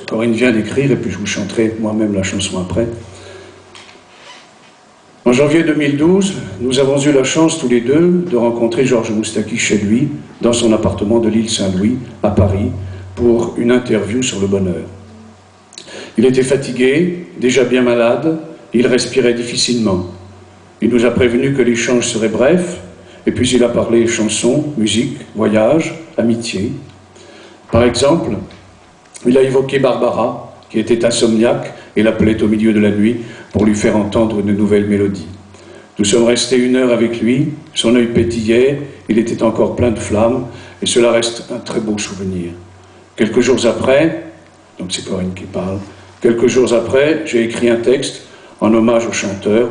Corinne vient d'écrire, et puis je vous chanterai moi-même la chanson après. En janvier 2012, nous avons eu la chance tous les deux de rencontrer Georges Moustaki chez lui, dans son appartement de l'île Saint-Louis, à Paris, pour une interview sur le bonheur. Il était fatigué, déjà bien malade, il respirait difficilement. Il nous a prévenu que l'échange serait bref, et puis il a parlé chansons, musique, voyage, amitié. Par exemple, il a évoqué Barbara, qui était insomniaque et l'appelait au milieu de la nuit pour lui faire entendre une nouvelle mélodie. Nous sommes restés 1 heure avec lui, son œil pétillait, il était encore plein de flammes, et cela reste un très beau souvenir. Quelques jours après, donc c'est Corinne qui parle, quelques jours après, j'ai écrit un texte en hommage au chanteur,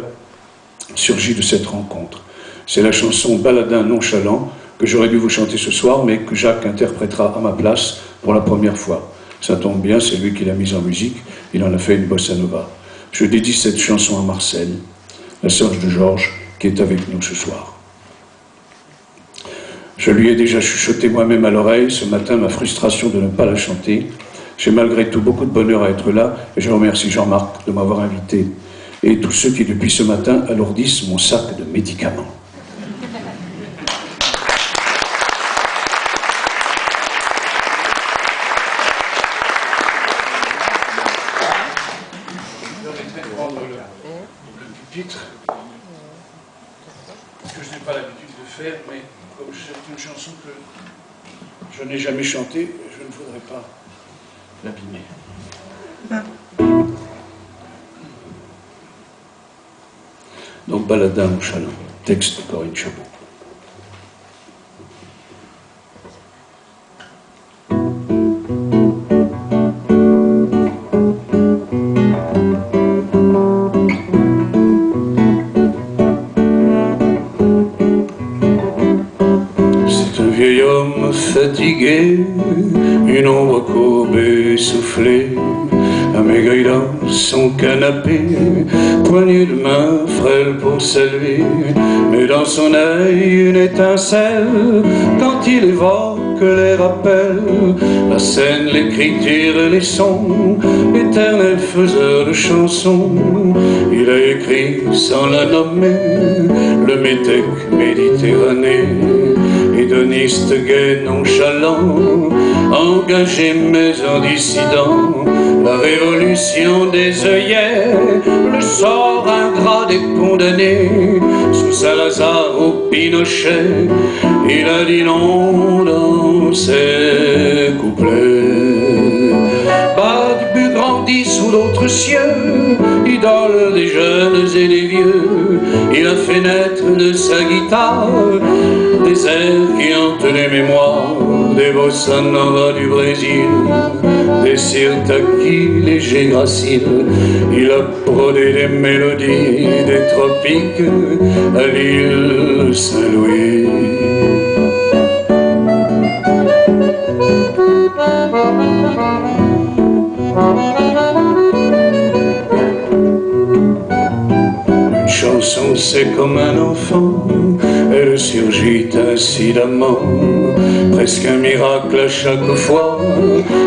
surgi de cette rencontre. C'est la chanson « Baladin nonchalant » que j'aurais dû vous chanter ce soir, mais que Jacques interprétera à ma place pour la première fois. Ça tombe bien, c'est lui qui l'a mise en musique, il en a fait une bossa nova. Je dédie cette chanson à Marcel, la sœur de Georges, qui est avec nous ce soir. Je lui ai déjà chuchoté moi-même à l'oreille ce matin ma frustration de ne pas la chanter. J'ai malgré tout beaucoup de bonheur à être là, et je remercie Jean-Marc de m'avoir invité, et tous ceux qui depuis ce matin alourdissent mon sac de médicaments. Que je n'ai pas l'habitude de faire, mais comme c'est une chanson que je n'ai jamais chantée, je ne voudrais pas l'abîmer. Donc, Baladin nonchalant, texte de Corinne Chabot. Vieil homme fatigué, une ombre courbe essoufflée, amaigri dans son canapé, poignée de main frêle pour saluer, mais dans son œil une étincelle, quand il évoque les rappels, la scène, l'écriture, les sons, éternel faiseur de chansons, il a écrit sans la nommer, le métèque méditerranéen, hédoniste gai nonchalant, engagé mais en dissident, la révolution des œillets, le sort ingrat des condamnés, sous Salazar au Pinochet, il a dit non dans ses couplets. Bas du but grandi sous d'autres cieux, idole des jeunes et des vieux, il a fait naître de sa guitare des airs qui hantent les mémoires, des bossa nova du Brésil, des sirtaki légers graciles. Il a brodé des mélodies des tropiques à l'île Saint-Louis. Une chanson, c'est comme un enfant, elle surgit incidemment, presque un miracle à chaque fois.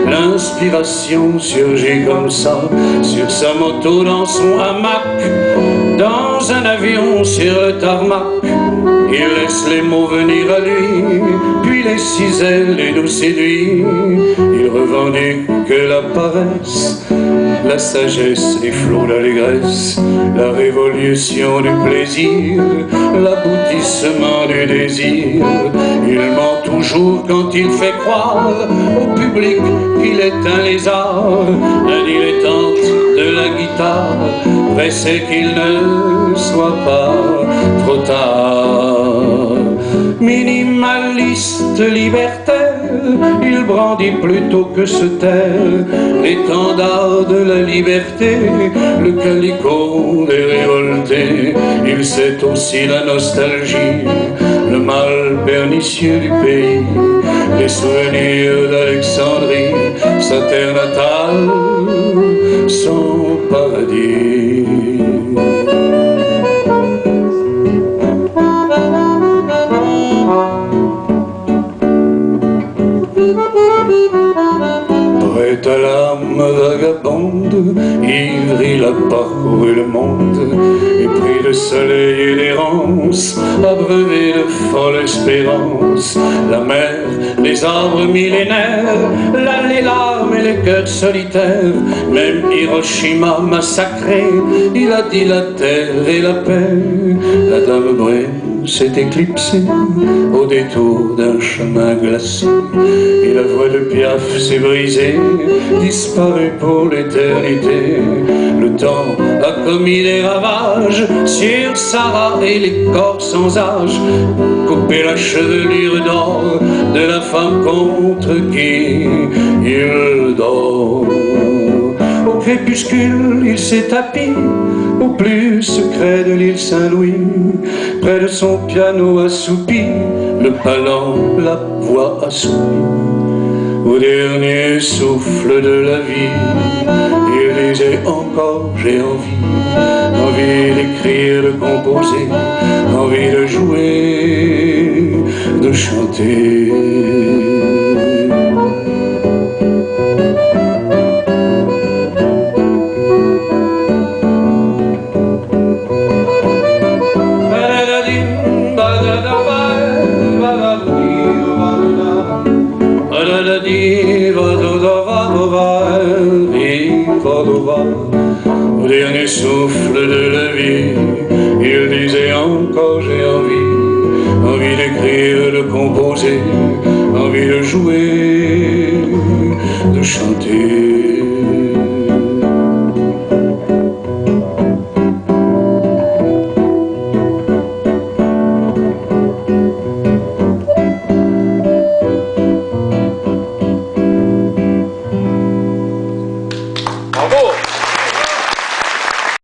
L'inspiration surgit comme ça, sur sa moto, dans son hamac, dans un avion sur le tarmac. Il laisse les mots venir à lui, puis les cisèles les nous séduit. Il revendique la paresse, la sagesse, les flots d'allégresse, la révolution du plaisir, l'aboutissement du désir. Il ment toujours quand il fait croire au public qu'il est un lézard, un dilettante de la guitare, pressé qu'il ne soit pas trop tard. Minimaliste libertaire, il brandit plutôt que se taire l'étendard de la liberté, le calicot des révoltés. Il sait aussi la nostalgie, le mal pernicieux du pays, les souvenirs d'Alexandrie, sa terre natale, son paradis. Prête à l'âme vagabonde, ivre il a parcouru le monde, et pris de soleil et d'errance, abreuvé de folle espérance. La mer, les arbres millénaires, les larmes et les cœurs solitaires, même Hiroshima massacré, il a dit la terre et la paix. La dame brune s'est éclipsée au détour d'un chemin glacé, et la voix de Piaf s'est brisée, disparue pour l'éternité. Le temps a commis des ravages sur Sarah et les corps sans âge, coupé la chevelure d'or de la femme contre qui il dort. Au crépuscule, il s'est tapi au plus secret de l'île Saint-Louis, près de son piano assoupi, le palan, la voix assoupie. Au dernier souffle de la vie, il disait encore j'ai envie d'écrire, de composer, envie de jouer, de chanter. Au dernier souffle de la vie, il disait encore j'ai envie d'écrire, de composer, envie de jouer, de chanter.